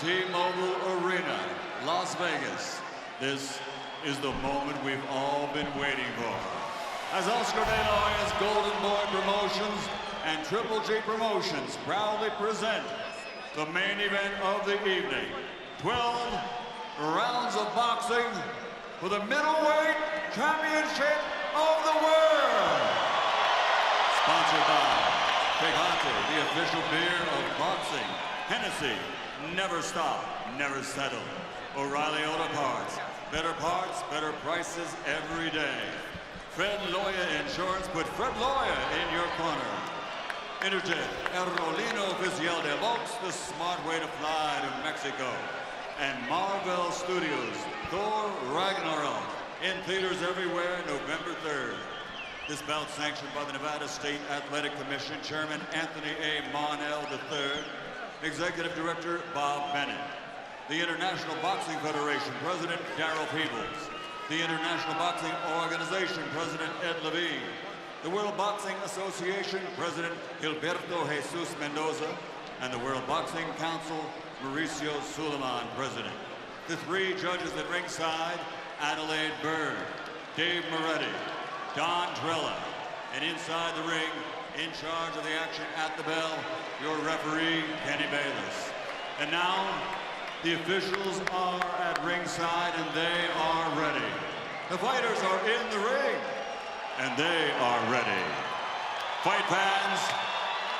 T-Mobile Arena, Las Vegas. This is the moment we've all been waiting for. As Oscar De La Hoya's Golden Boy Promotions and Triple G Promotions proudly present the main event of the evening. 12 rounds of boxing for the middleweight championship of the world. Sponsored by Tecate, the official beer of boxing. Hennessy, never stop, never settle. O'Reilly Auto Parts, better prices every day. Fred Loya Insurance, put Fred Loya in your corner. Interjet, Aerolino Oficial de Box, the smart way to fly to Mexico. And Marvel Studios, Thor Ragnarok, in theaters everywhere, November 3rd. This bout sanctioned by the Nevada State Athletic Commission, Chairman Anthony A. Monell III, Executive Director Bob Bennett. The International Boxing Federation, President Darryl Peebles. The International Boxing Organization, President Ed Levine. The World Boxing Association, President Gilberto Jesus Mendoza. And the World Boxing Council, Mauricio Suleiman, President. The three judges at ringside, Adelaide Byrd, Dave Moretti, Don Trella, and inside the ring, in charge of the action at the bell, your referee, Kenny Bayless. And now, the officials are at ringside and they are ready. The fighters are in the ring and they are ready. Fight fans,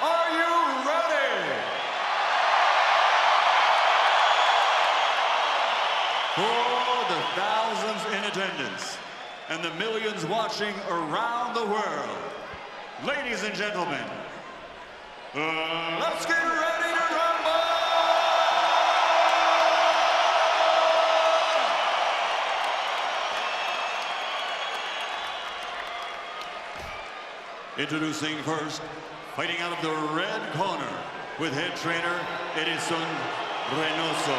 are you ready? For the thousands in attendance and the millions watching around the world, ladies and gentlemen, let's get ready to rumble! Introducing first, fighting out of the red corner with head trainer Edison Reynoso.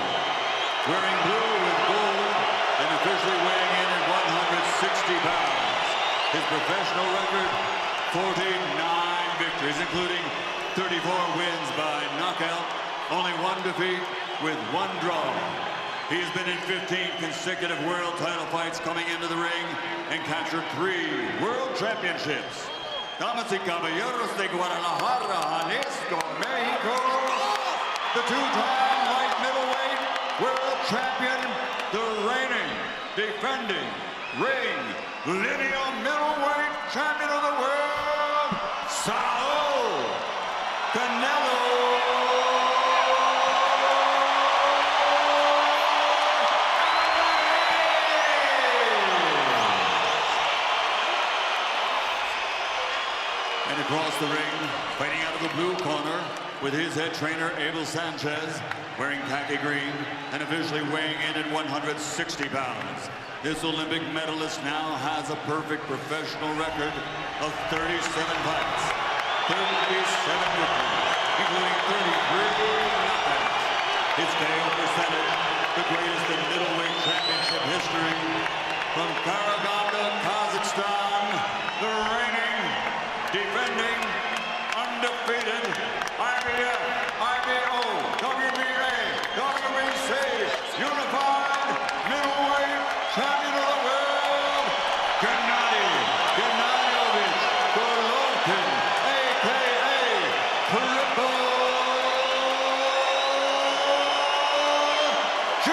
Wearing blue with gold and officially weighing in at 160 pounds. His professional record, 49 victories, including 34 wins by knockout, only one defeat with one draw. He has been in 15 consecutive world title fights coming into the ring and captured 3 world championships. Damas y caballeros de Guadalajara, Jalisco, Mexico, the two-time light middleweight world champion, the reigning, defending, ring, lineal middleweight champion of the world, Saul Canelo And across the ring, fighting out of the blue corner with his head trainer, Abel Sanchez, wearing khaki green and officially weighing in at 160 pounds. This Olympic medalist now has a perfect professional record of 37 fights, 37 victories, including 33 knockouts. His KO percentage, the greatest in middleweight championship history. From Karaganda, Kazakhstan, the reigning, defending, undefeated, IBF, IBO, WBA, WBC, unified middleweight champion of the world, Gennadiy Golovkin, a.k.a. Triple G!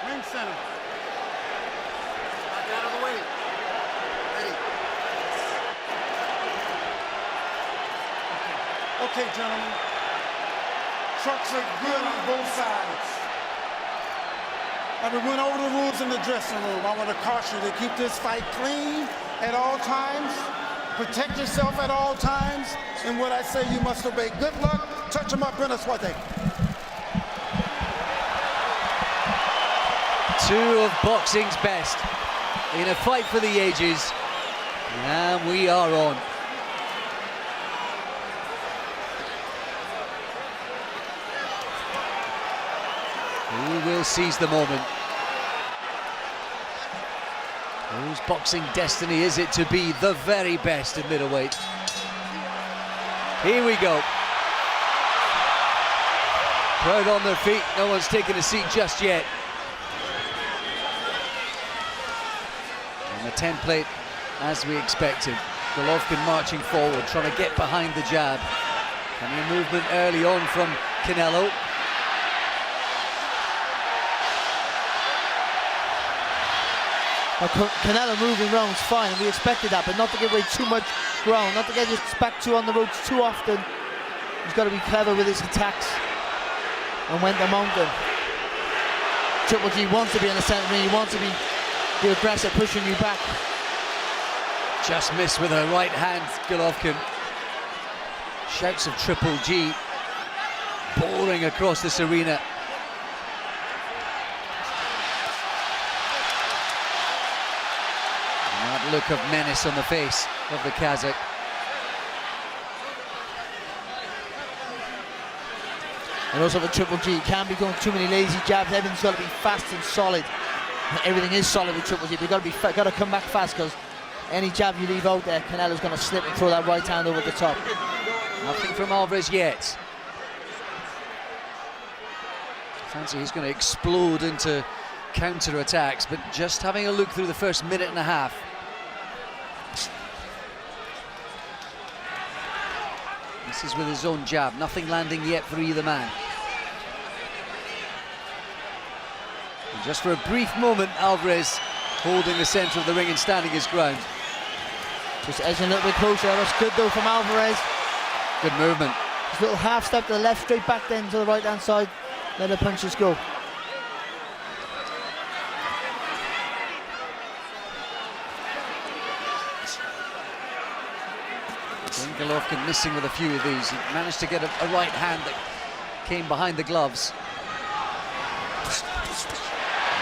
Ring center. Back out of the way. Ready. Okay, gentlemen. Trucks are good on both sides. We went over the rules in the dressing room. I want to caution you to keep this fight clean at all times. Protect yourself at all times. And what I say, you must obey. Good luck. Touch them up in a swate. Two of boxing's best in a fight for the ages, and we are on. Who will seize the moment? Whose boxing destiny is it to be the very best in middleweight? Here we go. Crowd on their feet, no one's taken a seat just yet. And the template, as we expected. Golovkin marching forward, trying to get behind the jab. Coming a movement early on from Canelo. Canelo moving around is fine, and we expected that, but not to give away too much ground, not to get his back two on the ropes too often. He's got to be clever with his attacks and when to mount them. Triple G wants to be in the centre ring, he wants to be the aggressor pushing you back. Just missed with her right hand, Golovkin. Shouts of Triple G pouring across this arena. And that look of menace on the face of the Kazakh. And also for Triple G, can't be going too many lazy jabs. Everything's got to be fast and solid. Everything is solid with Triple G, but you've got to come back fast, because any jab you leave out there, Canelo's going to slip and throw that right hand over the top. Nothing from Alvarez yet. Fancy he's going to explode into counter-attacks, but just having a look through the first minute and a half. This is with his own jab, nothing landing yet for either man. And just for a brief moment, Alvarez holding the centre of the ring and standing his ground. Just edging a little bit closer. That's good though from Alvarez. Good movement. Just a little half step to the left, straight back then to the right hand side. Let the punches go. Golovkin missing with a few of these. He managed to get a right hand that came behind the gloves.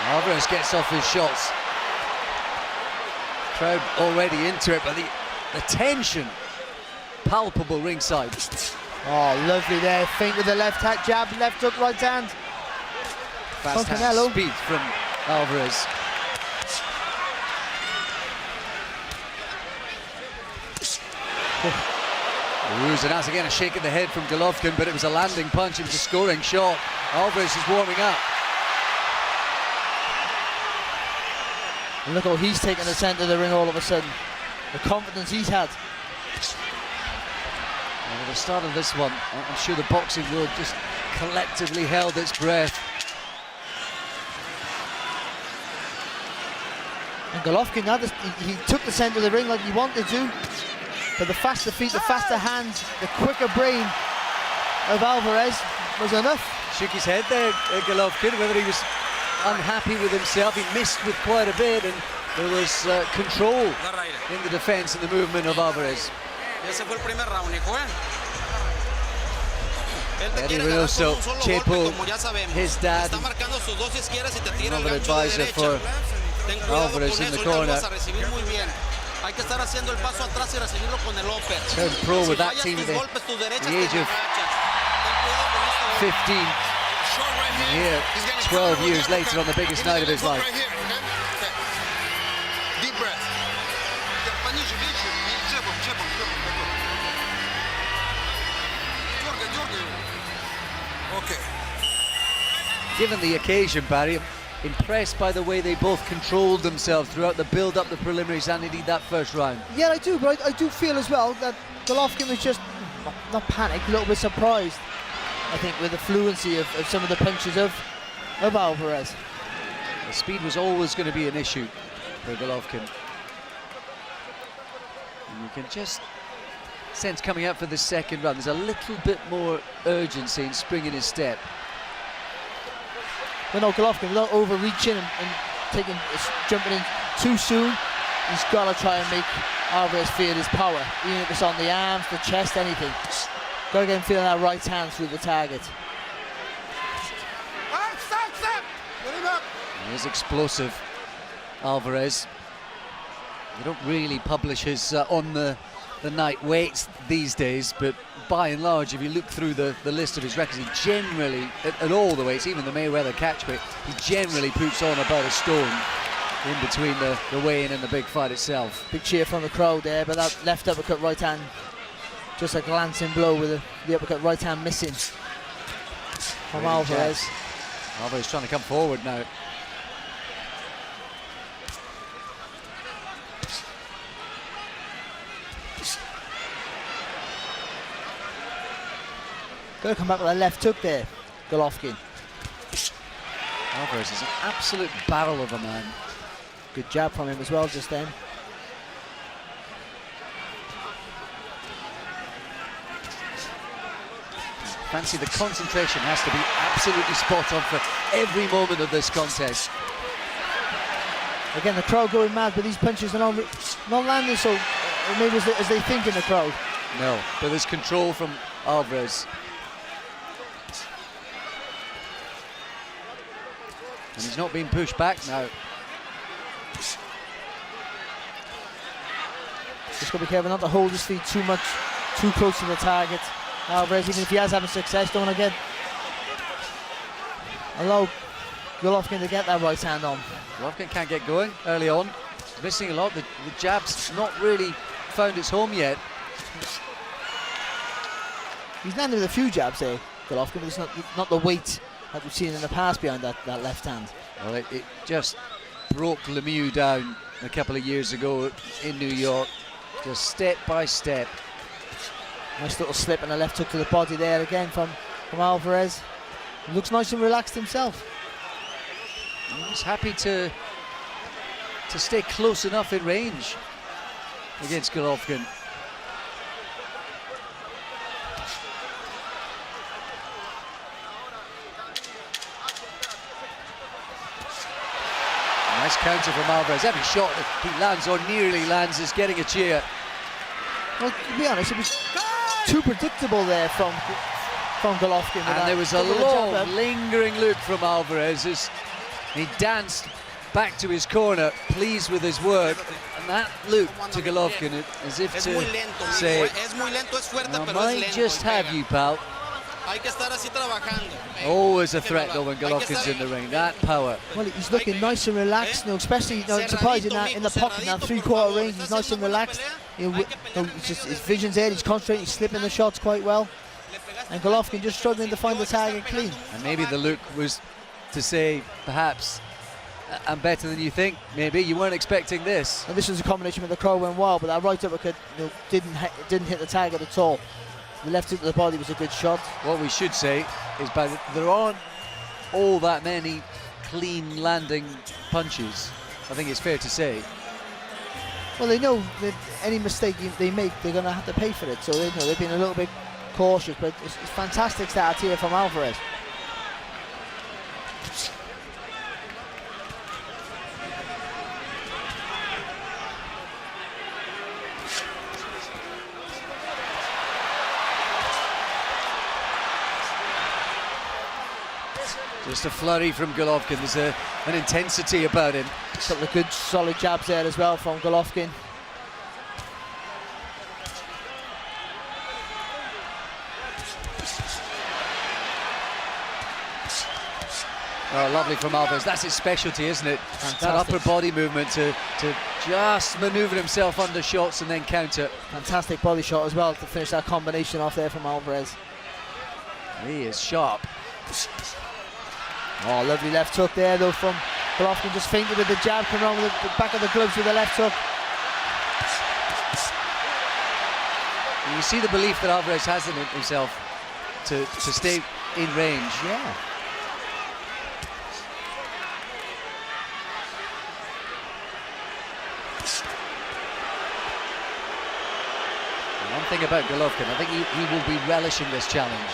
Alvarez gets off his shots. Crowd already into it, but the tension palpable ringside. Oh, lovely there. Feint with the left hand jab, left hook, right hand. Fast hand speed from Alvarez. And that's again a shake of the head from Golovkin, but it was a landing punch, it was a scoring shot. Alvarez is warming up. And look how he's taken the centre of the ring all of a sudden. The confidence he's had. And at the start of this one, I'm sure the boxing world just collectively held its breath. And Golovkin, he took the centre of the ring like he wanted to. But the faster feet, the faster hands, the quicker brain of Alvarez was enough. Shook his head there, Golovkin, whether he was unhappy with himself. He missed with quite a bit, and there was control in the defense and the movement of Alvarez. Eddie Reynoso, Chepo, his dad, another advisor for Alvarez in the corner. Turned pro with that team at the age of 15. And here, 12 years later, on the biggest night of his life. Deep breath. Okay. Given the occasion, Barry, impressed by the way they both controlled themselves throughout the build-up, the preliminaries, and indeed that first round. Yeah, I do, but I do feel as well that Golovkin was just not panicked, a little bit surprised, I think, with the fluency of some of the punches of Alvarez. The speed was always going to be an issue for Golovkin. And you can just sense coming out for the second round, there's a little bit more urgency and spring in his step. But no, Golovkin, without overreaching and jumping in too soon, he's got to try and make Alvarez feel his power, even if it's on the arms, the chest, anything. Got to get him feeling that right hand through the target. He is explosive, Alvarez. They don't really publish his on the night weights these days, but by and large, if you look through the list of his records, he generally, at all the weights, even the Mayweather catch weight, he generally puts on about a stone. in between the weigh-in and the big fight itself. Big cheer from the crowd there, but that left uppercut, right hand, just a glancing blow with the uppercut, right hand missing from Alvarez. Alvarez trying to come forward now. Going to come back with a left hook there, Golovkin. Alvarez is an absolute barrel of a man. Good jab from him as well just then. Fancy the concentration has to be absolutely spot on for every moment of this contest. Again, the crowd going mad, but these punches are not landing so maybe as they think in the crowd. No, but there's control from Alvarez. And he's not being pushed back now. Just got to be careful not to hold his feet too much, too close to the target. Alvarez, even if he has having success, don't want to allow Golovkin to get that right hand on. Golovkin can't get going early on. He's missing a lot. The jab's not really found its home yet. He's landed with a few jabs there, Golovkin, but it's not the weight that we've seen in the past behind that left hand. Well, it just broke Lemieux down a couple of years ago in New York, just step by step. Nice little slip and a left hook to the body there again from Alvarez. He looks nice and relaxed himself. He's happy to stay close enough in range against Golovkin. Nice counter from Alvarez. Every shot that he lands or nearly lands is getting a cheer. Well, to be honest, it was too predictable there from Golovkin. And there was a long, lingering look from Alvarez as he danced back to his corner, pleased with his work. And that look to Golovkin as if to say, I might just have you, pal. Always a threat though when Golovkin's in the ring, that power. Well, he's looking nice and relaxed, especially surprised in the pocket, in that three-quarter range. He's nice and relaxed. His vision's there, he's concentrating, he's slipping the shots quite well. And Golovkin just struggling to find the target clean. And maybe the look was to say, perhaps, I'm better than you think. Maybe you weren't expecting this. And this was a combination where the crowd went wild, but that right uppercut didn't hit the target at all. The left hook to the body was a good shot. What we should say is there aren't all that many clean landing punches. I think it's fair to say. Well, they know that any mistake they make, they're going to have to pay for it. So they've been a little bit cautious, but it's fantastic start here from Alvarez. Just a flurry from Golovkin. There's an intensity about him. A couple of good, solid jabs there as well from Golovkin. Oh, lovely from Alvarez. That's his specialty, isn't it? Fantastic. That upper body movement to just manoeuvre himself under shots and then counter. Fantastic body shot as well to finish that combination off there from Alvarez. He is sharp. Oh, lovely left hook there though from Golovkin, just feinted with the jab, coming on with the back of the gloves with the left hook. You see the belief that Alvarez has in himself to stay in range. Yeah. One thing about Golovkin, I think he will be relishing this challenge.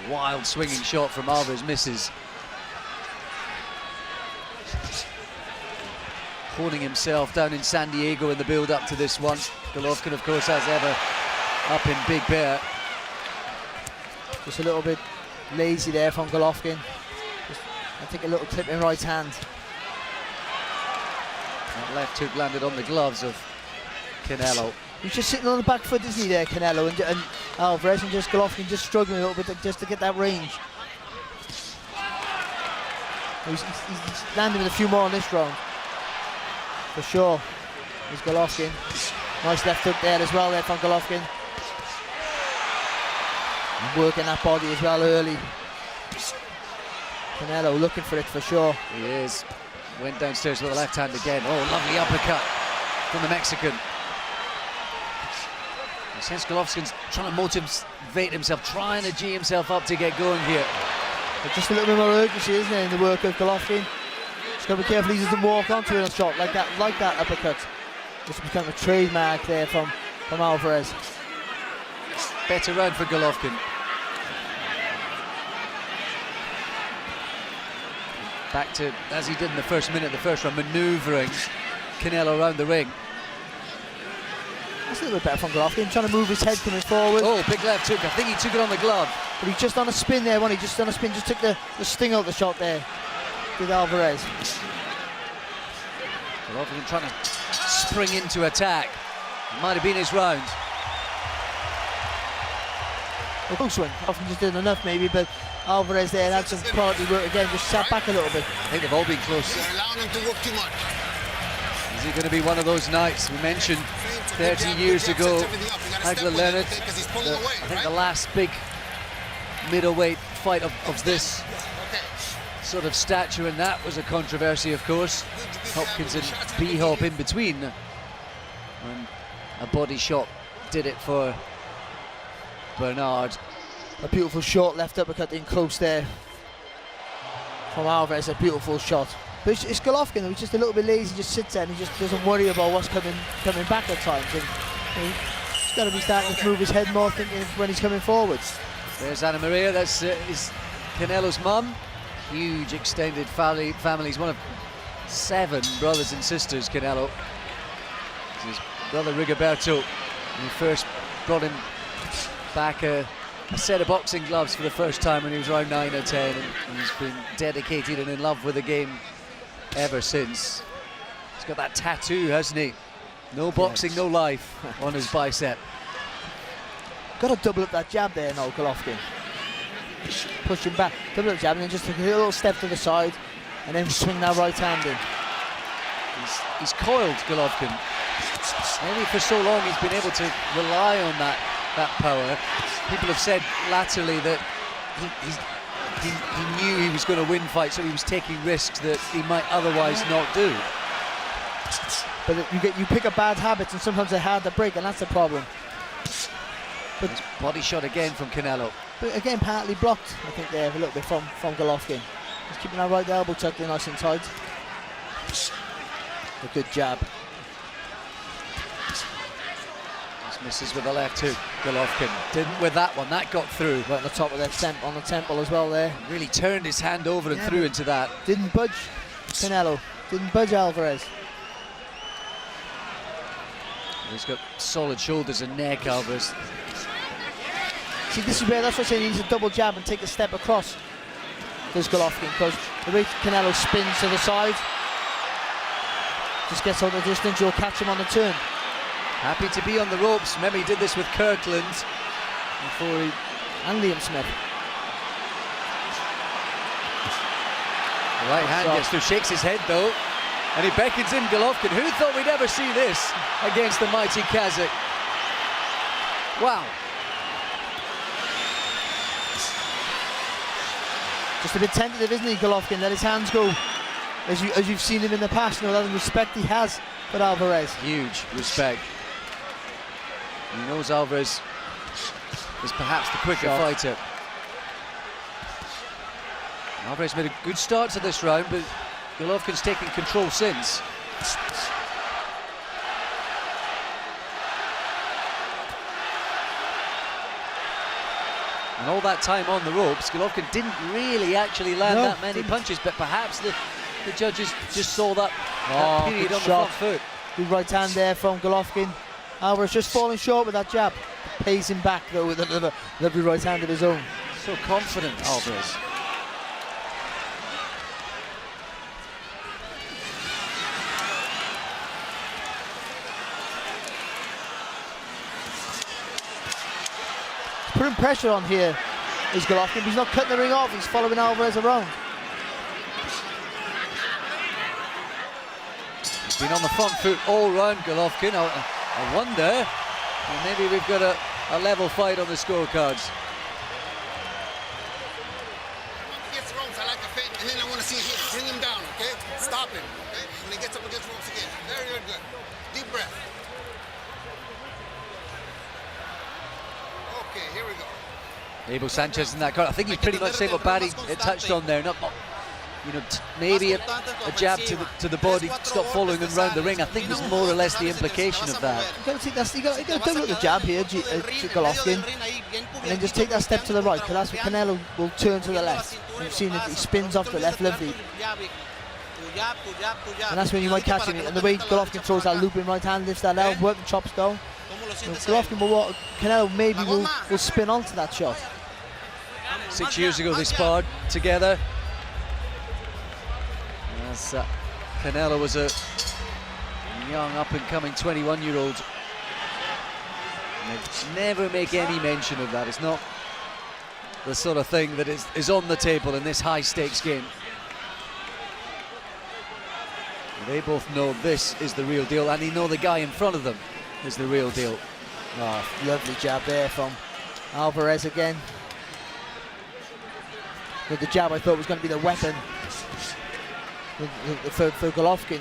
Wild swinging shot from Alvarez, misses. Honing himself down in San Diego in the build-up to this one. Golovkin, of course, as ever, up in Big Bear. Just a little bit lazy there from Golovkin. I think a little clip in right hand. That left hook landed on the gloves of Canelo. He's just sitting on the back foot, isn't he, there, Canelo, and Alvarez, and just Golovkin just struggling a little bit just to get that range. He's landing with a few more in this round, for sure. There's Golovkin. Nice left hook there as well there from Golovkin. And working that body as well early. Canelo looking for it for sure. He is. Went downstairs with the left hand again. Oh, lovely uppercut from the Mexican. I sense Golovkin's trying to motivate himself, trying to G himself up to get going here. But just a little bit more urgency, isn't there, in the work of Golovkin? Just got to be careful he doesn't walk onto it on a shot like that uppercut. This was kind of a trademark there from Alvarez. Better round for Golovkin. Back to, as he did in the first minute of the first round, manoeuvring Canelo around the ring. That's a little bit better from Golovkin, trying to move his head coming forward. Oh, big left hook. I think he took it on the glove. But he's just on a spin there, wasn't he? Just on a spin, just took the sting out of the shot there with Alvarez. Golovkin trying to spring into attack. It might have been his round. A close one. Golovkin just didn't enough maybe, but Alvarez there had some quality work again, just sat back a little bit. I think they've all been close. You're allowing him to work too much. Is it going to be one of those nights we mentioned 30 years ago? Hagler Leonard, I think the last big middleweight fight of this sort of stature, and that was a controversy, of course. Hopkins and B-Hop in between, when a body shot did it for Bernard. A beautiful short left uppercut in close there from Alvarez, a beautiful shot. But it's Golovkin who's just a little bit lazy, just sits there and he just doesn't worry about what's coming back at times. And he's got to be starting to move his head more, thinking when he's coming forwards. There's Anna Maria, that's is Canelo's mum. Huge extended family. He's one of 7 brothers and sisters, Canelo. His brother Rigoberto, he first brought him back a set of boxing gloves for the first time when he was around 9 or 10, and he's been dedicated and in love with the game ever since. He's got that tattoo, hasn't he? No boxing, no life on his bicep. Got to double up that jab there now, Golovkin. Push him back, double up jab, and then just take a little step to the side, and then swing that right hand in. He's coiled, Golovkin. Maybe for so long he's been able to rely on that power. People have said latterly that he knew he was going to win fights, so he was taking risks that he might otherwise not do. But you pick up bad habits, and sometimes they're hard to break, and that's the problem. But body shot again from Canelo. But again, partly blocked, I think, there a little bit from Golovkin. He's keeping that right elbow tucked in nice and tight. A good jab. Just misses with the left hook. Golovkin didn't with that one. That got through. Right on the top of that on the temple as well there. Really turned his hand over and threw into that. Didn't budge Canelo. Didn't budge Alvarez. He's got solid shoulders and neck, Alvarez. See, this is where that's what I'm saying. He needs a double jab and take a step across. There's Golovkin, because the way Canelo spins to the side, just gets out of the distance, you'll catch him on the turn. Happy to be on the ropes. Remember, he did this with Kirkland before he... And Liam Smith. The right hand gets through, shakes his head though, and he beckons in Golovkin. Who thought we'd ever see this against the mighty Kazakh? Wow. Just a bit tentative, isn't he, Golovkin? Let his hands go, as you've seen him in the past. You know, that respect he has for Alvarez. Huge respect. He knows Alvarez is perhaps the quicker fighter. Alvarez made a good start to this round, but Golovkin's taken control since. And all that time on the ropes, Golovkin didn't really actually land that many punches, but perhaps the judges just saw that period on the front foot. Good right hand there from Golovkin. Alvarez just falling short with that jab. Pays him back though with another lovely right hand of his own. So confident, Alvarez. Putting pressure on here is Golovkin. He's not cutting the ring off. He's following Alvarez around. He's been on the front foot all round, Golovkin. I wonder, maybe we've got a level fight on the scorecards. Gets ropes, I like the feint, and then I want to see him. Bring him down, okay? Stop him, okay? When he gets up against ropes again. Very, very good. Deep breath. Okay, here we go. Abel Sanchez in that corner. I think he's pretty much saying what Barry touched on there. Not you know, maybe a jab to the body, stop following him round the ring. I think was more or less the implication of that. You've got to take that. You got to do the jab here, Golovkin, and then just take that step to the right, because that's what Canelo will turn to the left. You've seen it; he spins off the left, lovely. And that's when you might catch him. And the way Golovkin throws that looping right hand, lifts that out, work the chops down. Golovkin will, Canelo maybe will spin onto that shot. 6 years ago they sparred together. As Canelo was a young up-and-coming 21-year-old. They never make any mention of that. It's not the sort of thing that is on the table in this high-stakes game. They both know this is the real deal, and they know the guy in front of them is the real deal. Oh, lovely jab there from Alvarez again. With the jab, I thought was going to be the weapon for Golovkin,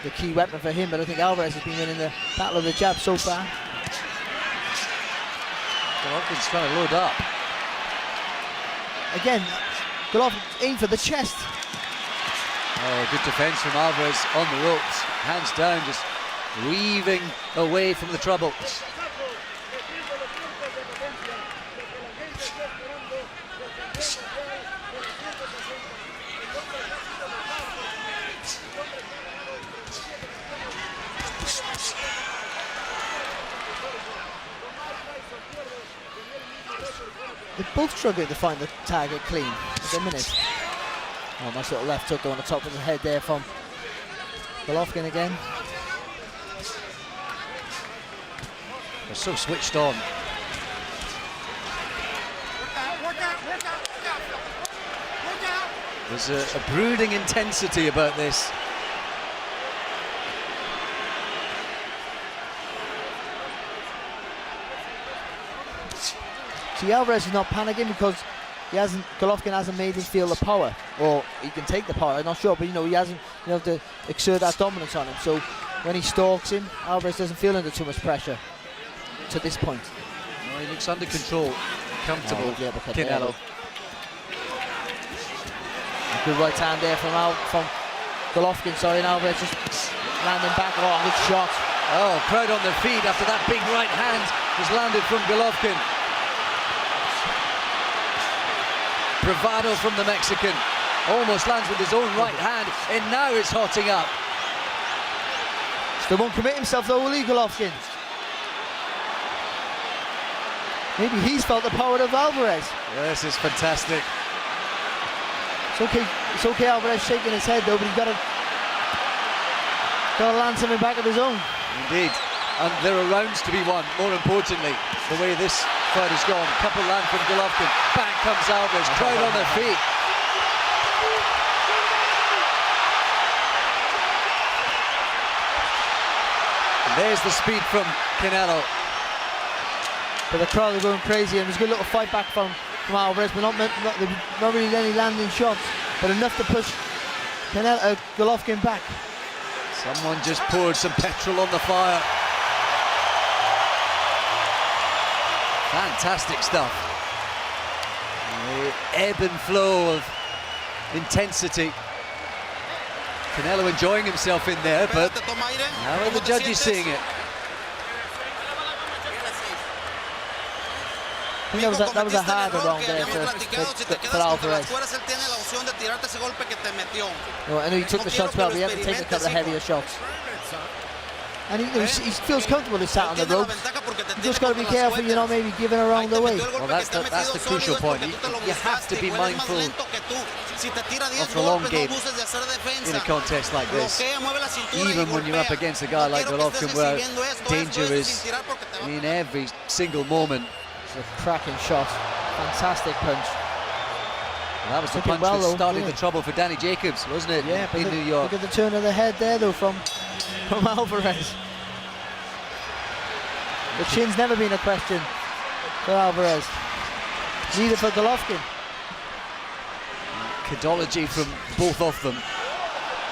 the key weapon for him, but I think Alvarez has been winning the battle of the jab so far. Golovkin's trying to load up. Again, Golovkin aimed for the chest. Oh, good defense from Alvarez on the ropes. Hands down, just weaving away from the trouble. They're both struggling to find the target clean at the minute. Oh, nice little left hook on the top of the head there from Golovkin again. They're so switched on. There's a brooding intensity about this. See, Alvarez is not panicking because Golovkin hasn't made him feel the power, or he can take the power, I'm not sure, but you know, he hasn't been able to exert that dominance on him. So when he stalks him, Alvarez doesn't feel under too much pressure to this point. No, he looks under control, comfortable, Canelo. A good right hand there from Golovkin, sorry, and Alvarez just landing back. Oh, good shot. Oh, crowd on their feet after that big right hand was landed from Golovkin. Bravado from the Mexican. Almost lands with his own right hand, and now it's hotting up. Still won't commit himself though, will he, Golovkin? Maybe he's felt the power of Alvarez. This is fantastic. It's okay, Alvarez shaking his head though, but he's got to land something back of his own. Indeed, and there are rounds to be won, more importantly, the way this fight has gone. Couple land from Golovkin, back comes Alvarez, crowd on their feet. And there's the speed from Canelo. But the crowd are going crazy, and there's a good little fight back from Alvarez, but not really any landing shots, but enough to push Golovkin back. Someone just poured some petrol on the fire. Fantastic stuff. The ebb and flow of intensity. Canelo enjoying himself in there, but how are the judges seeing it? I think that was a harder round there for Alvarez. I know he took the shots well, but he had to take a couple of heavier shots. And he feels comfortable to sat on the ropes. You just got to be careful, you know, maybe giving around the way. Well, that's the crucial point. You have to be mindful of the long game in a contest like this. Even when you're up against a guy like Golovkin, where danger is in every single moment. It's a cracking shot. Fantastic punch. Well, that was the punch that started the trouble for Danny Jacobs, wasn't it? Yeah, in New York. Look at the turn of the head there, though, from from Alvarez. The chin's never been a question for Alvarez. Neither for Golovkin. Pedology from both of them.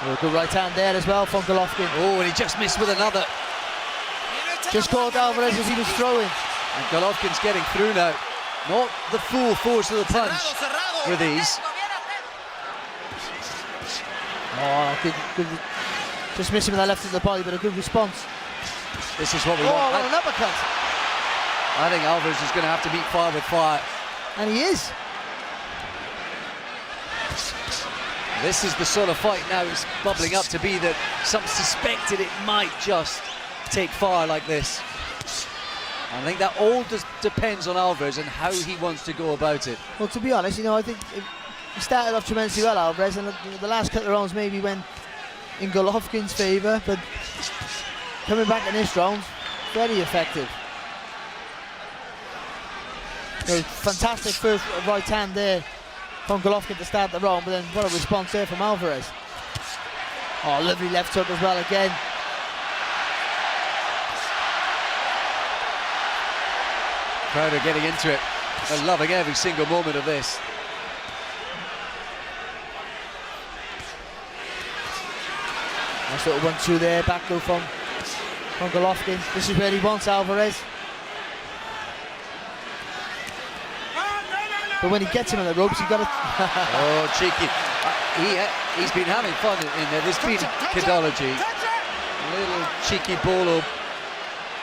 Oh, good right hand there as well from Golovkin. Oh, and he just missed with another. Just caught Alvarez as he was throwing. And Golovkin's getting through now. Not the full force of the punch with these. Oh, good. Just missing with that left of the body, but a good response. This is what we Oh, want. an uppercut. I think Alvarez is going to have to meet fire with fire. And he is. This is the sort of fight now it's bubbling up to be that some suspected it might just take fire like this. I think that all just depends on Alvarez and how he wants to go about it. Well, to be honest, I think he started off tremendously well, Alvarez, and the last couple of rounds maybe went in Golovkin's favour, but coming back in this round, very effective. So, fantastic first right hand there from Golovkin to start the round, but then what a response there from Alvarez. Oh, lovely left hook as well again. Crowd are getting into it. They're loving every single moment of this. Nice little 1-2 there, back go from Golovkin. This is where he wants Alvarez. But when he gets him on the ropes, he's got to... Oh, cheeky. He's been having fun in there. There's been Kedology. Little cheeky bolo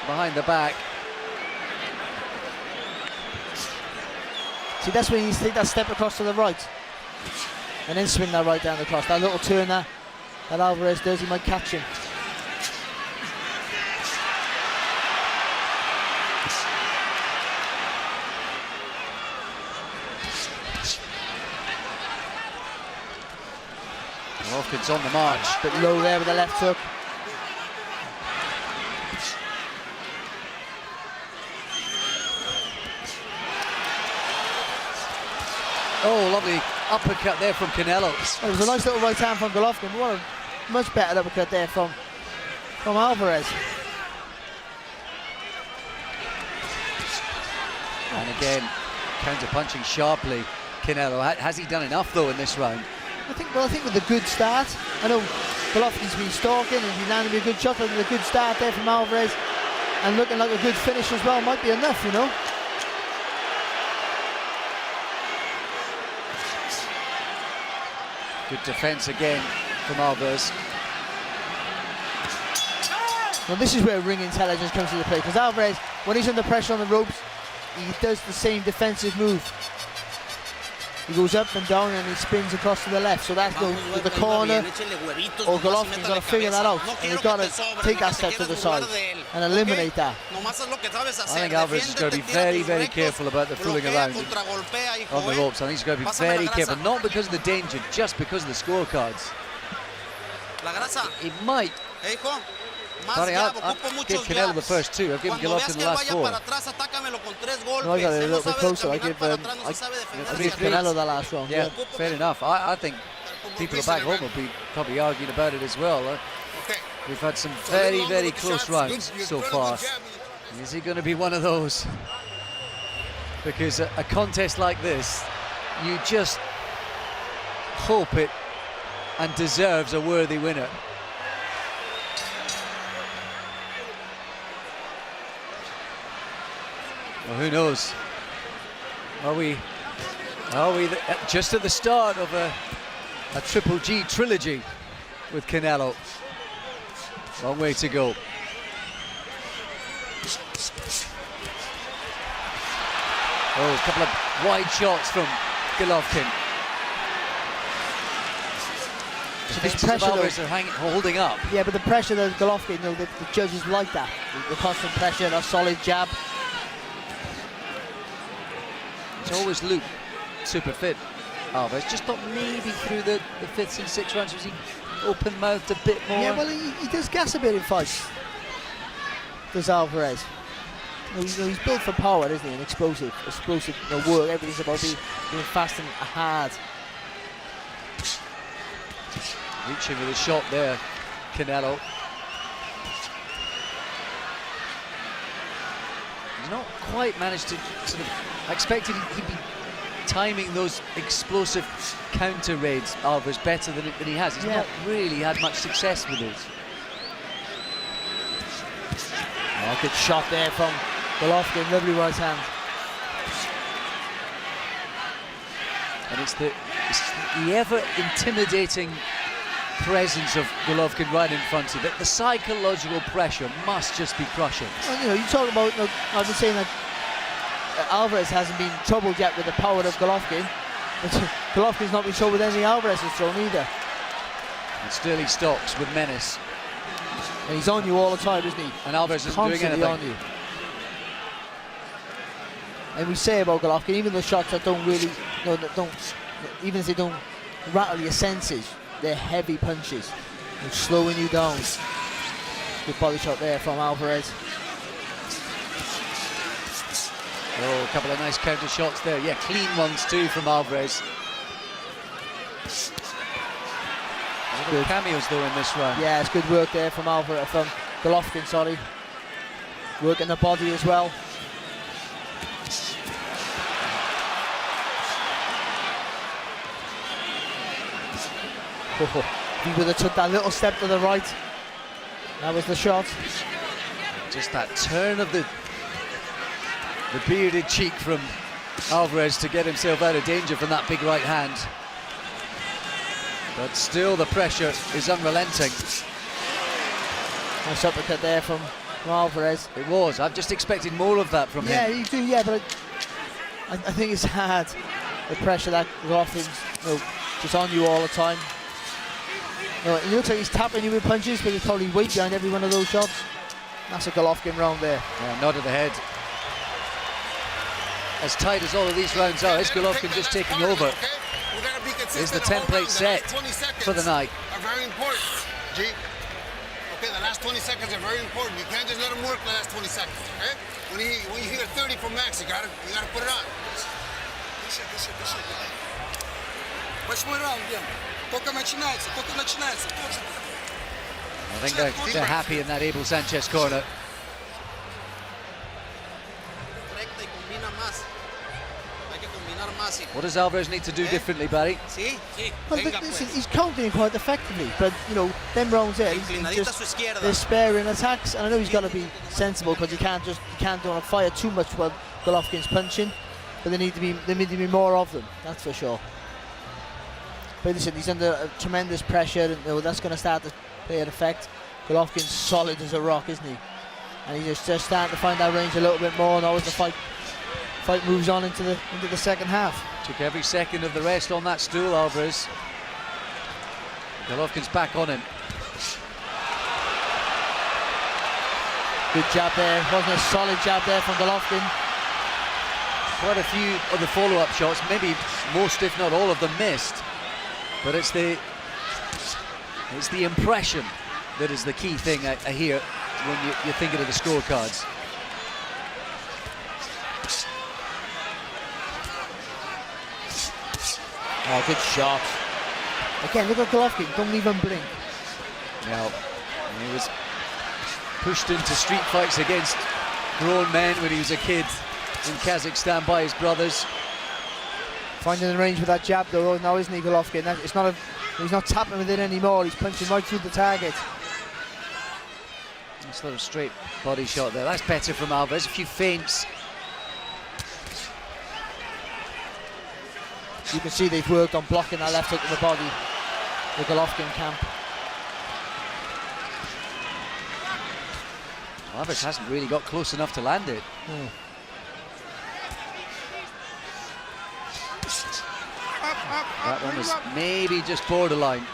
behind the back. See, that's when he needs to take that step across to the right. And then swing that right down the cross. That little turn that Alvarez does, he might catch him. Golovkin's on the march. Bit low there with the left hook. Oh, lovely uppercut there from Canelo. It was a nice little right hand from Golovkin. What a much better uppercut there from Alvarez. And again, counter-punching sharply. Canelo, has he done enough though in this round? I think with a good start, I know Golovkin's been stalking and he's landing a good shot, but with a good start there from Alvarez and looking like a good finish as well might be enough, you know. Good defense again from Alvarez. Well, this is where ring intelligence comes into play, because Alvarez, when he's under pressure on the ropes, he does the same defensive move. He goes up and down and he spins across to the left, so that's to the corner. Or Golovkin's got to figure that out, and he's got to take that step to the side and eliminate that. I think Alvarez is going to be very, very careful about the fooling around on the ropes. I think he's going to be very careful, not because of the danger, just because of the scorecards. He might. Sorry, I'll give Canelo the first two. I've given Golovkin the last four. No, I got it a little bit closer. I give Canelo the last round. Yeah, fair enough. I think people back home will be probably arguing about it as well. We've had some very, very close rounds so far. Is he going to be one of those? Because a contest like this, you just hope it and deserves a worthy winner. Well, who knows? Are we just at the start of a Triple G trilogy with Canelo? Long way to go. Oh, a couple of wide shots from Golovkin. So this pressure are holding up. Yeah, but the pressure that Golovkin, the judges like that. The constant pressure, a solid jab. It's always Luke, super fit. Alvarez just thought maybe through the fifth and sixth rounds was he open-mouthed a bit more. Yeah, well he does gas a bit in fights. Does Alvarez? He's built for power, isn't he? And explosive work. Everything's about being fast and hard. Reaching with a shot there, Canelo. quite managed to sort of... I expected he'd be timing those explosive counter raids, Alvarez, better than he has. He's not really had much success with those. Oh, good shot there from Golovkin, lovely right hand. And it's the ever-intimidating presence of Golovkin right in front of it. The psychological pressure must just be crushing. Well, you know, you talk about, I've been saying that Alvarez hasn't been troubled yet with the power of Golovkin, but Golovkin's not been troubled with any Alvarez's thrown either. And still he stalks with menace. And he's on you all the time, isn't he? And Alvarez isn't doing anything. On you. And we say about Golovkin, even the shots that don't really, even if they don't rattle your senses, they're heavy punches. They're slowing you down. Good body shot there from Alvarez. Oh, a couple of nice counter shots there. Yeah, clean ones too from Alvarez. Good cameos though in this round. Yeah, it's good work there from Alvarez, from Golovkin, sorry. Working the body as well. If he would have took that little step to the right, that was the shot. Just that turn of the bearded cheek from Alvarez to get himself out of danger from that big right hand. But still the pressure is unrelenting. Nice uppercut there from Alvarez. It was. I've just expected more of that from him. Yeah, you do, yeah, but I think it's hard, the pressure that Golovkin's just on you all the time. It looks like he's tapping you with punches, but he's probably weight behind every one of those shots. That's a Golovkin round there. Yeah, nod of the head. As tight as all of these rounds are, is Golovkin just taking over? Is the template set for the night? Are very important, G. Okay, the last 20 seconds are very important. You can't just let him work the last 20 seconds, okay? When you hear 30 from Max, you gotta put it on. I think they're happy in that Abel Sanchez corner. What does Alvarez need to do differently, Barry? Well, listen, he's countering quite effectively, but you know, them rounds there, they're sparing attacks, and I know he's got to be sensible because you can't don't fire too much while Golovkin's punching, but there need to be more of them. That's for sure. But listen, he's under tremendous pressure, and that's going to start to play an effect. Golovkin's solid as a rock, isn't he? And he's just starting to find that range a little bit more now as the fight moves on into the second half. Took every second of the rest on that stool, Alvarez. Golovkin's back on him. Good jab there. Wasn't a solid jab there from Golovkin. Quite a few of the follow-up shots, maybe most if not all of them missed. But it's the impression that is the key thing I hear when you're thinking of the scorecards. Oh, good shot. Again, look at Golovkin, don't even blink. Now, he was pushed into street fights against grown men when he was a kid in Kazakhstan by his brothers. Finding the range with that jab though, now isn't he, Golovkin? He's not tapping with it anymore, he's punching right through the target. Nice little straight body shot there. That's better from Alvarez, a few feints. You can see they've worked on blocking that left hook in the body, the Golovkin camp. Alvarez hasn't really got close enough to land it. That one was maybe just borderline.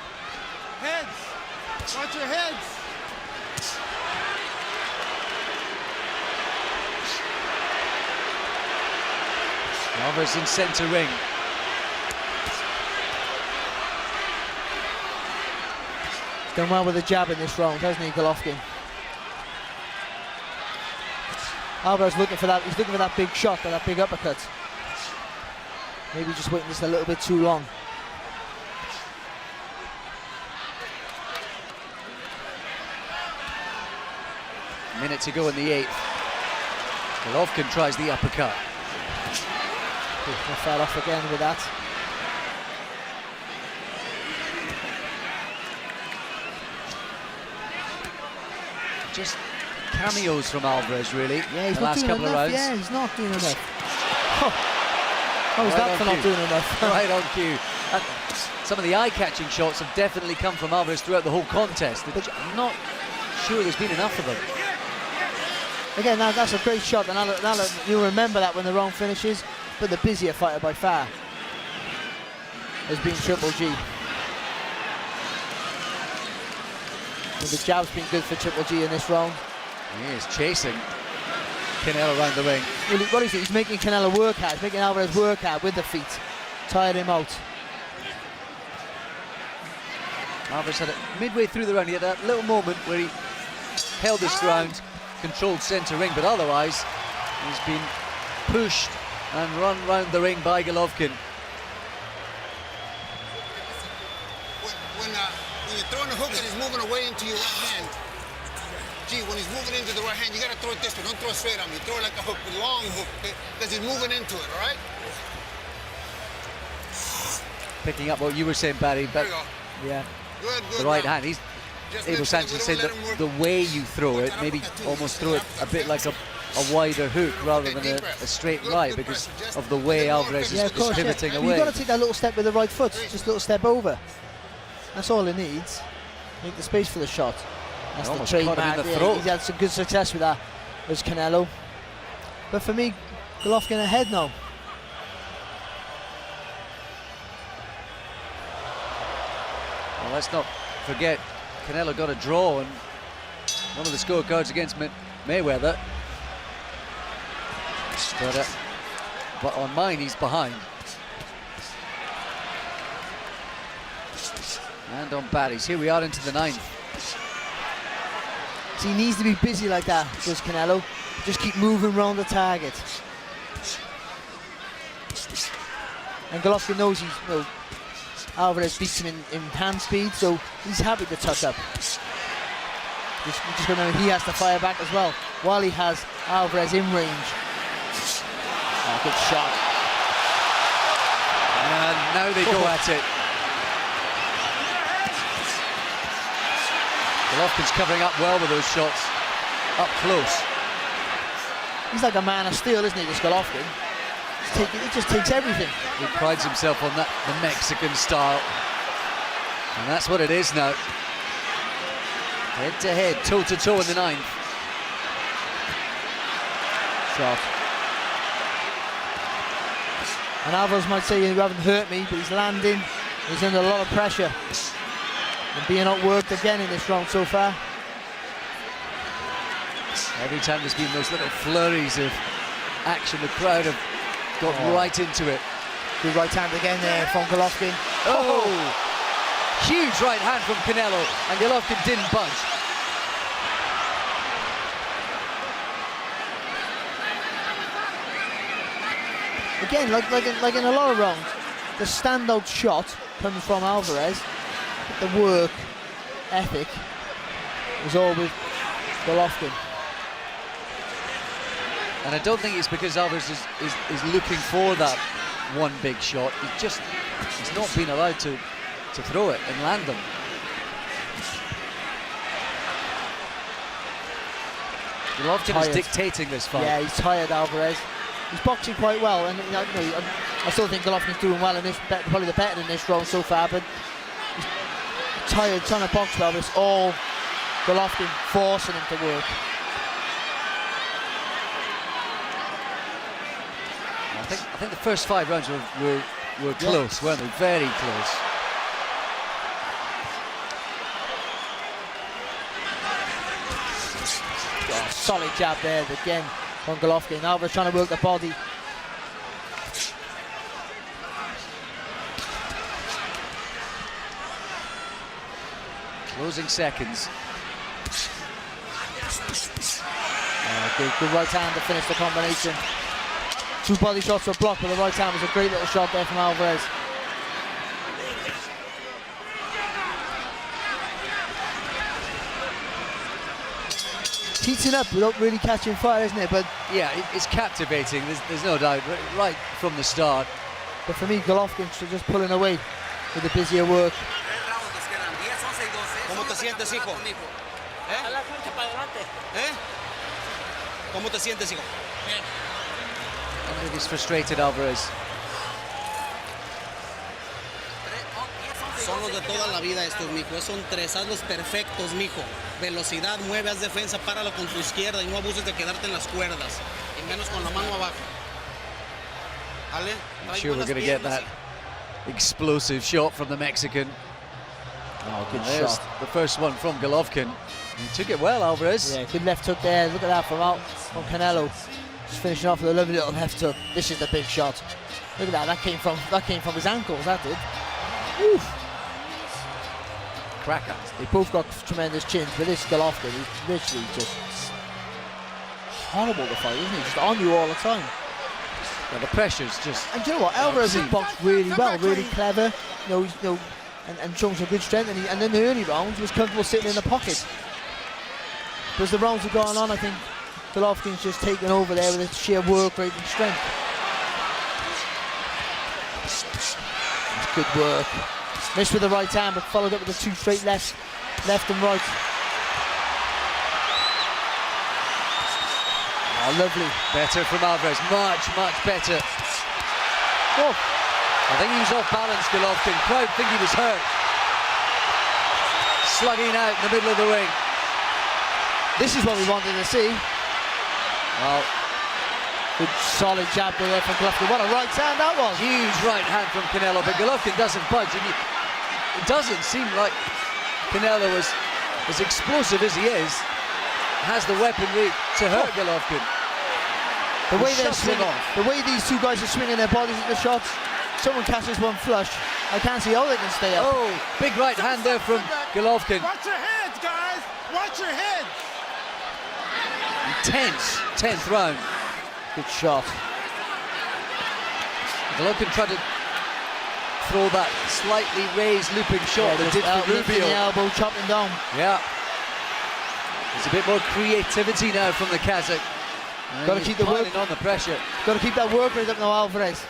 Heads! Watch your heads! Alvarez in centre ring. Done well with the jab in this round, hasn't he, Golovkin? Alvarez looking for that. He's looking for that big shot, or that big uppercut. Maybe just waiting just a little bit too long. A minute to go in the 8th. Golovkin tries the uppercut. I fell off again with that. Just cameos from Alvarez, really. Yeah, he's the not last doing couple enough. of rounds. Yeah, he's not doing enough. How was Right that on for not cue. doing enough? Right on cue. And some of the eye-catching shots have definitely come from Alvarez throughout the whole contest. But I'm not sure there's been enough of them. Again, that's a great shot, and you'll remember that when the round finishes. But the busier fighter by far has been Triple G. And the jab's been good for Triple G in this round. He is chasing Canelo around the ring. Well, what is it? He's making Canelo work hard. He's making Alvarez work hard with the feet. Tired him out. Alvarez had it midway through the round. He had that little moment where he held his ground, controlled centre ring, but otherwise he's been pushed and run round the ring by Golovkin. When you're throwing the hook and he's moving away into your right hand, when he's moving into the right hand, you gotta throw it this way. Don't throw it straight on me. Throw it like a hook, a long hook, because he's moving into it, all right? Picking up what you were saying, Barry, but There you go. Yeah. Good, the right now. hand, he's Just Abel make sure Sanchez we saying don't that let him work. the way you throw it, maybe almost throw it a bit like a wider hook rather than a straight right, because of the way Alvarez Yeah, is of course. pivoting Yeah. away. You've got to take that little step with the right foot, just a little step over. That's all he needs. Make the space for the shot. That's the Almost caught him in trademark. the Yeah, throat. he's had some good success with that, was Canelo. But for me, Golovkin ahead now. Well, let's not forget, Canelo got a draw on one of the scorecards against Mayweather. But on mine, he's behind. And on Barry's, here we are into the 9th. So he needs to be busy like that, does Canelo. Just keep moving around the target. And Golovkin knows Alvarez beats him in hand speed, so he's happy to touch up. Just remember, he has to fire back as well, while he has Alvarez in range. Oh, good shot. And now they go at it. Golovkin's covering up well with those shots, up close. He's like a man of steel, isn't he, this Golovkin? He just takes everything. He prides himself on that, the Mexican style. And that's what it is now. Head to head, toe to toe in the 9th. Shot. And Alvarez might say, you haven't hurt me, but he's landing. He's under a lot of pressure. And being outworked again in this round so far. Every time there's been those little flurries of action, the crowd have got right into it. Good right hand again there from Golovkin. Oh! Huge right hand from Canelo, and Golovkin didn't budge. Again, like in a lot of rounds, the standout shot comes from Alvarez. But the work ethic is all with Golovkin. And I don't think it's because Alvarez is looking for that one big shot. He's not been allowed to throw it and land them. Golovkin is dictating this fight. Yeah, he's tired, Alvarez. He's boxing quite well, and I still think Golovkin's doing well in this, probably the better in this round so far, but he's tired, trying to box well, but it's all Golovkin forcing him to work. I think the first 5 rounds were close, weren't they? Very close. Oh, solid jab there again from Golovkin. Alvarez trying to work the body. Closing seconds. Good right hand to finish the combination. 2 body shots were blocked, but the right hand was a great little shot there from Alvarez. It's heating up without really catching fire, isn't it? But yeah, it's captivating. There's no doubt right from the start. But for me, Golovkin's just pulling away with the busier work. ¿Cómo te sientes, hijo? ¿Eh? ¿Eh? ¿Cómo te sientes, hijo? I think he's frustrated, Alvarez. Son los de toda la vida estos, mijo. Son tres, hazlos perfectos, mijo. Velocidad, mueve, haz defensa, páralo con tu izquierda y no abuses de quedarte en las cuerdas. Y menos con la mano abajo. ¿Vale? I'm sure we're going to get that explosive shot from the Mexican. Oh, good There's shot. the first one from Golovkin. He took it well, Alvarez. Yeah, good left hook there. Look at that from Canelo. Just finishing off with a lovely little left hook. This is the big shot. Look at that. That came from his ankles. That did. Oof. Cracker. They both got tremendous chins, but this Golovkin is literally just horrible to fight, isn't he? Just on you all the time. Well, the pressure's just... And do you know what? Alvarez has boxed really well, really clever. And showing some good strength. And in the early rounds, he was comfortable sitting in the pocket. But as the rounds have gone on, I think Golovkin's just taken over there with his sheer work rate and strength. That's good work. Missed with the right hand, but followed up with the two straight left and right. Oh, lovely. Better from Alvarez, much better. Oh. I think he was off balance, Golovkin. Crowd think he was hurt. Slugging out in the middle of the ring. This is what we wanted to see. Well, good solid jab there from Golovkin. What a right hand that was. huge right hand from Canelo, but Golovkin doesn't budge. And it doesn't seem like Canelo was as explosive as he is. Has the weaponry to hurt Golovkin. The way they're Shuts him swinging, off. the way these two guys are swinging their bodies at the shots, someone catches one flush, I can't see how they can stay up. Oh, big right hand there from Golovkin. Watch your heads, guys. Watch your heads. Intense 10th round. Good shot. Golovkin tried to throw that slightly raised looping shot that did for lifting Rubio. the elbow, chopping down. Yeah. There's a bit more creativity now from the Kazakh. Got to keep the work on the pressure. Got to keep that work rate up now, Alvarez.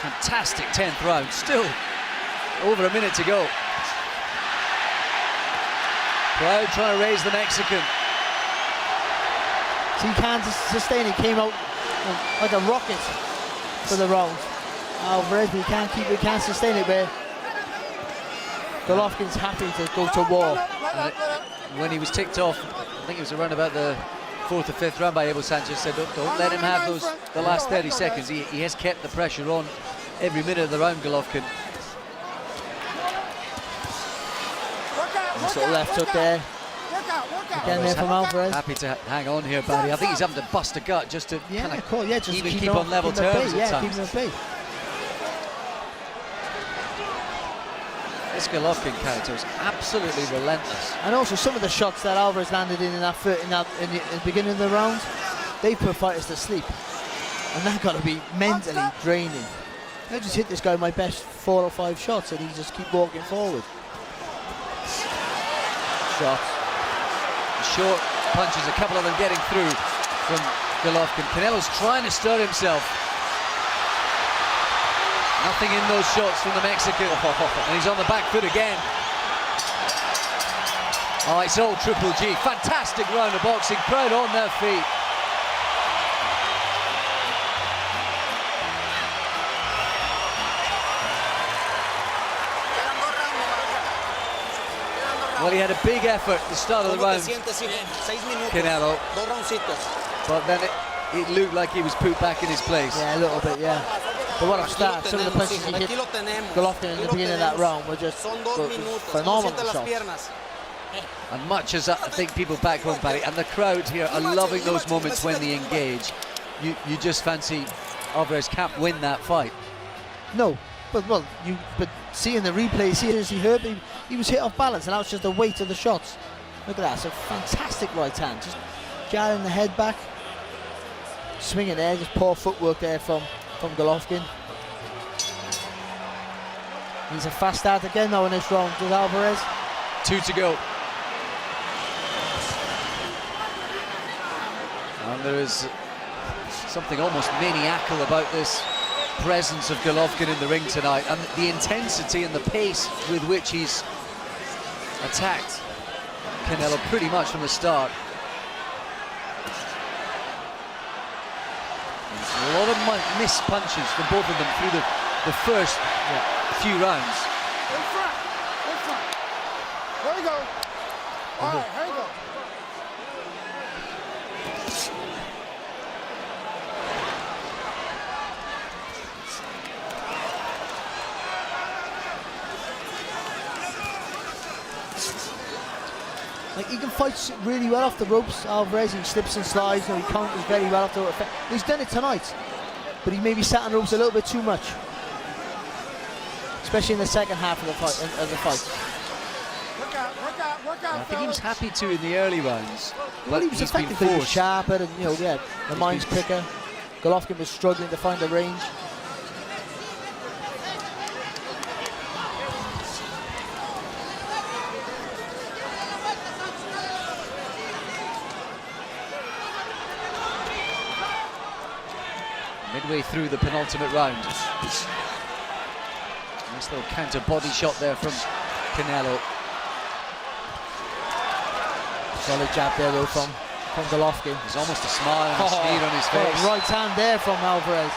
Fantastic 10th round. Still over a minute to go. Crowd trying to raise the Mexican. So he can't sustain it. Came out like a rocket for the round. Alvarez, but he can't sustain it. Where Golovkin's happy to go to war. When he was ticked off, I think it was around about the 4th or 5th round by Abel Sanchez, said don't let him have the last 30 seconds. He has kept the pressure on every minute of the round, Golovkin. Nice little left hook there. Again there from Alvarez. Happy to hang on here, Barry. I think he's having to bust a gut just to Yeah, kind of cool. Yeah, just keep on level terms at yeah, times. keep him at bay. This Golovkin character is absolutely relentless. And also some of the shots that Alvarez landed in the beginning of the round, they put fighters to sleep, and that got to be mentally draining. I just hit this guy my best 4 or 5 shots, and he just keep walking forward. Shot. Short punches, a couple of them getting through from Golovkin. Canelo's trying to stir himself. Nothing in those shots from the Mexican. And he's on the back foot again. Oh, it's all Triple G. Fantastic round of boxing. Crowd on their feet. Well, he had a big effort at the start of the round, Canelo, but then it looked like he was put back in his place. Yeah, a little bit, yeah. But what a start. Some of the punches he hit Golovkin in the beginning of that round were just phenomenal shots. And much as I think people back home, Barry, and the crowd here are loving those moments when they engage, you just fancy Alvarez can't win that fight. No, but seeing the replays here, as he was hit off balance, and that was just the weight of the shots. Look at that, it's a fantastic right hand, just jarring the head back, swinging there, just poor footwork there from Golovkin. He's a fast start again though in this round with Alvarez. 2 to go. And there is something almost maniacal about this presence of Golovkin in the ring tonight, and the intensity and the pace with which he's attacked Canelo pretty much from the start. A lot of missed punches from both of them through the first few rounds. In front. There you go. All right, here you go. Like, he can fight really well off the ropes, Alvarez. He slips and slides, and he counters very well off the ropes. He's done it tonight, but he maybe sat on the ropes a little bit too much, especially in the second half of the fight. Work out, I think he was happy to in the early rounds, Well, but he was he's been effective, he was forced. sharper, and the mind's quicker. Golovkin was struggling to find the range. Midway through the penultimate round. Nice little counter body shot there from Canelo. Solid jab there though from Golovkin. There's almost a smile and a sneer on his face. Right hand there from Alvarez.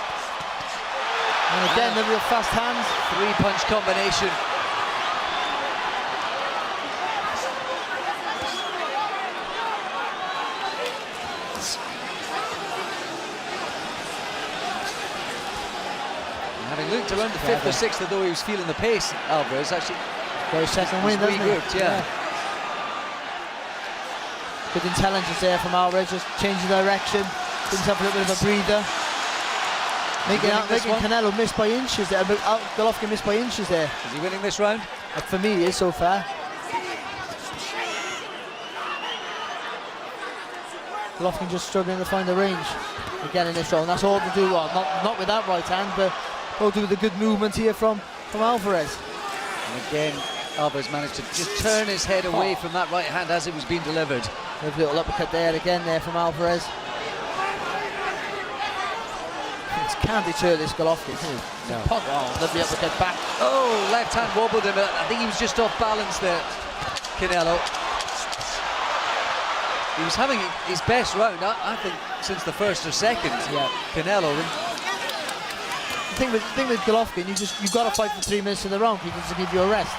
And again, the real fast hands. 3-punch combination. Having looked around the 5th or 6th, although he was feeling the pace, Alvarez actually Got his second win, doesn't he? regrouped, yeah. Good intelligence there from Alvarez, just changing direction, gives himself a little bit of a breather. Making Canelo miss by inches there, but Golovkin missed by inches there. Is he winning this round? For me, he is so far. Golovkin just struggling to find the range again in this round. That's all to do, well, not with that right hand, but all to do with the good movement here from Alvarez. And again, Alvarez managed to just turn his head away from that right hand as it was being delivered. A little uppercut there again there from Alvarez. Can't deter this Golovkin. No. Oh, lovely uppercut back. Oh, left hand wobbled him. I think he was just off balance there, Canelo. He was having his best round, I think, since the first or second. Yeah. Canelo. The thing with Golovkin, you've got to fight for 3 minutes in the round. He can just give you a rest.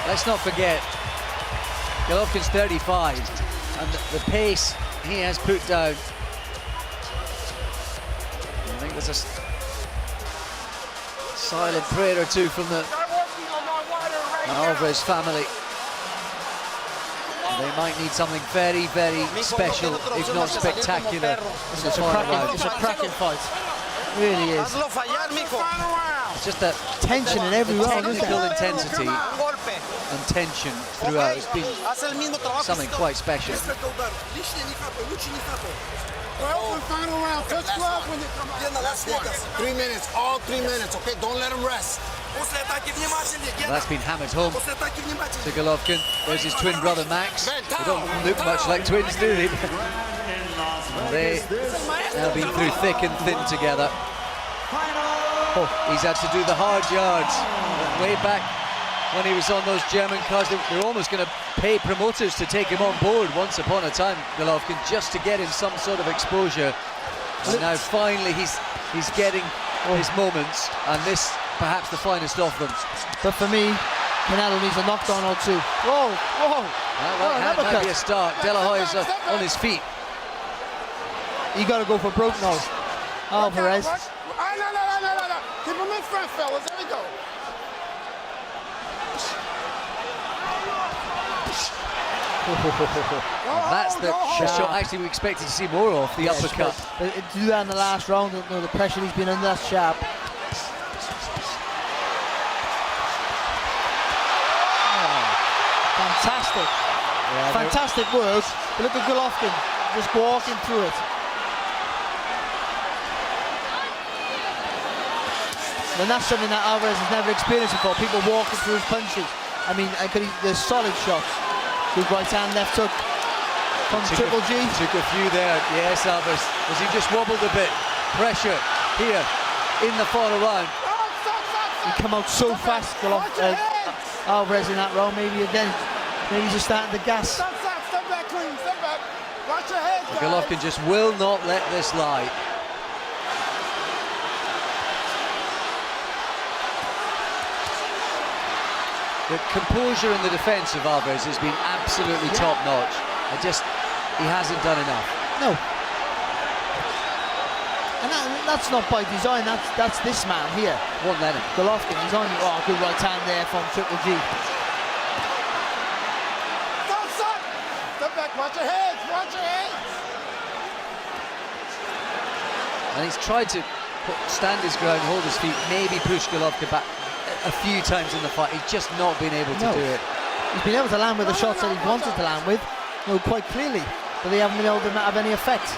Let's not forget, Golovkin's 35, and the pace he has put down. I think there's a silent prayer or two from the Alvarez family. They might need something very, very special, if not spectacular, in the final round. It's a cracking fight. It really is. It's just that Tension in every round, isn't technical it? intensity and tension throughout. It's been something quite special. Final round. Touch gloves when you come out. 3 minutes, all 3 minutes, okay? Don't let him rest. That's been hammered home to Golovkin. There's his twin brother Max. They don't look much like twins, do they? They have been through thick and thin together. Oh, he's had to do the hard yards. Way back when he was on those German cars, they were almost going to pay promoters to take him on board once upon a time, Golovkin, just to get him some sort of exposure. And now finally he's getting his moments, and this perhaps the finest of them. But for me, Canelo needs a knockdown or two. Whoa, whoa. That might be a start. De La Hoya's on his feet. You got to go for broke now. Alvarez. No. Keep him in front, fellas. There we go. That's the shot. Actually, we expected to see more of the uppercut. But to do that in the last round, the pressure he's been under, that's sharp. Fantastic. Yeah, Fantastic work. But look at Golovkin just walking through it. And that's something that Alvarez has never experienced before. People walking through his punches. I mean, there's solid shots. Good right hand, left hook from Triple G. Took a few there, yes, Alvarez. As he just wobbled a bit. Pressure here in the final round. He come out so fast, Alvarez in that round. Maybe he's just starting to gas. Step back, clean, step back. Watch your head, guys. Golovkin just will not let this lie. The composure in the defence of Alvarez has been absolutely top-notch. He hasn't done enough. No. And that's not by design, that's this man here. Won't let him. Golovkin, he's on you. Oh, good right hand there from Triple G. Step back, watch your heads, watch your heads. And he's tried to stand his ground, hold his feet, maybe push Golovkin back a few times in the fight. He's just not been able to do it. He's been able to land with the shots that he wanted to land with, quite clearly, but they haven't been able to have any effect.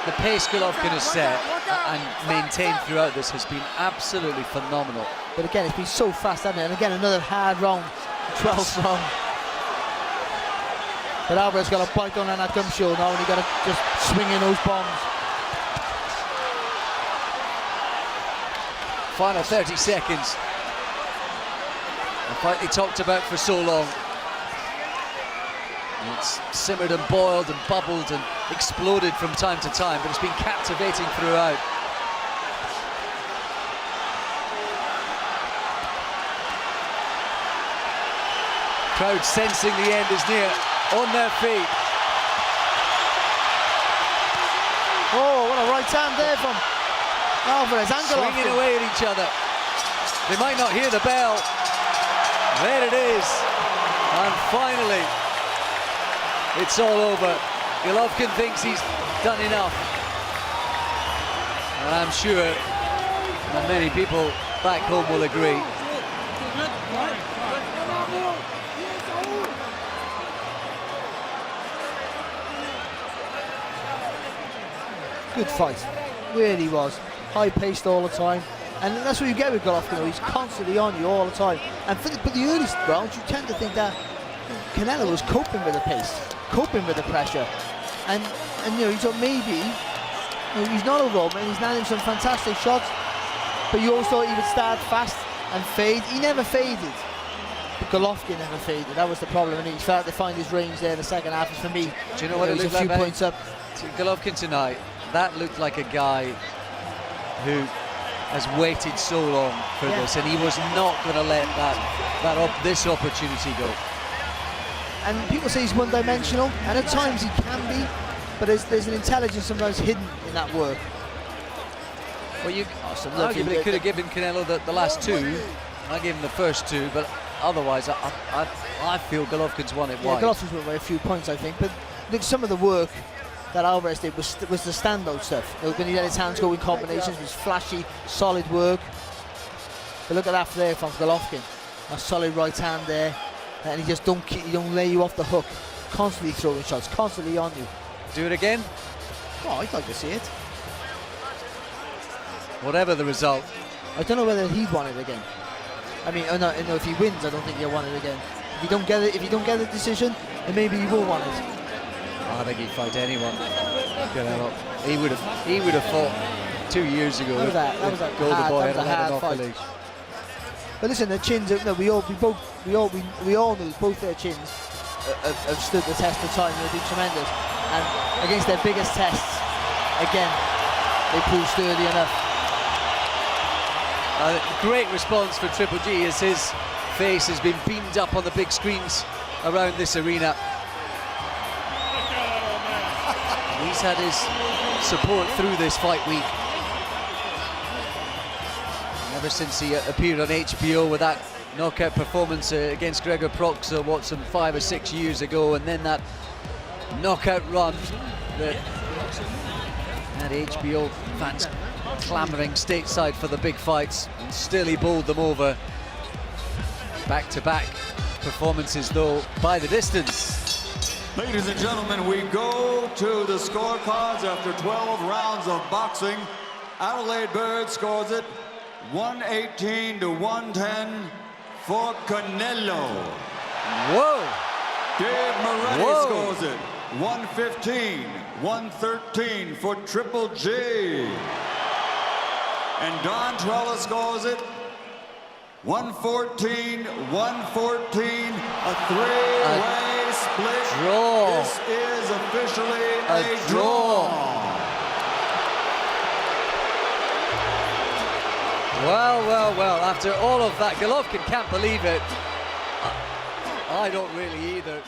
The pace Golovkin has set and maintained throughout this has been absolutely phenomenal. But again, it's been so fast, hasn't it? And again, another hard round, 12th round. But Alvarez got a bite on that gum shield now, and he got to just swing in those bombs. Final 30 seconds. The fight they talked about for so long. It's simmered and boiled and bubbled and exploded from time to time, but it's been captivating throughout. Crowd sensing the end is near, on their feet. Oh, what a right hand there from Alvarez and Golovkin. Swinging away at each other. They might not hear the bell. There it is. And finally, it's all over. Golovkin thinks he's done enough. And I'm sure that many people back home will agree. Good fight, really was. High-paced all the time. And that's what you get with Golovkin, he's constantly on you all the time. And for the earliest rounds, you tend to think that Canelo was coping with the pace, coping with the pressure. And you thought maybe, he's not a Roman, he's landing some fantastic shots, but you always thought he would start fast and fade. He never faded. But Golovkin never faded. That was the problem, and he started to find his range there in the second half. And for me, do you know what it looked a few like, points up. Golovkin tonight, that looked like a guy who has waited so long for this, and he was not going to let this opportunity go. And people say he's one-dimensional, and at times he can be, but there's an intelligence sometimes hidden in that work. Well, you arguably could have given Canelo the last two. I gave him the first two, but otherwise, I feel Golovkin's won it wide. Golovkin's won by a few points, I think, but look, some of the work that Alvarez did was the standout stuff. When he let his hands go in combinations, it was flashy, solid work. But look at that there from Golovkin. A solid right hand there, and he just don't lay you off the hook. Constantly throwing shots, constantly on you. Do it again? Oh, I'd like to see it. Whatever the result. I don't know whether he'd want it again. I mean, no, if he wins, I don't think he'll want it again. If you don't get the decision, then maybe he will want it. I think he'd fight anyone. He would have fought 2 years ago. That was a hard fight. But listen, the chins. We all knew both their chins have stood the test of time. They've been tremendous, and against their biggest tests, again, they proved sturdy enough. Great response for Triple G as his face has been beamed up on the big screens around this arena. He's had his support through this fight week. Ever since he appeared on HBO with that knockout performance against Gregor Proxor, some 5 or 6 years ago, and then that knockout run that had HBO fans clamouring stateside for the big fights, and still he bowled them over. Back-to-back performances, though, by the distance. Ladies and gentlemen, we go to the scorecards after 12 rounds of boxing. Adelaide Bird scores it 118 to 110 for Canelo. Whoa! Dave Moretti Whoa. scores it. 115, 113 for Triple G. And Don Trella scores it. 114, 114, a three-way split. Draw. This is officially A a draw. draw. Well, well, well, after all of that, Golovkin can't believe it. I don't really either.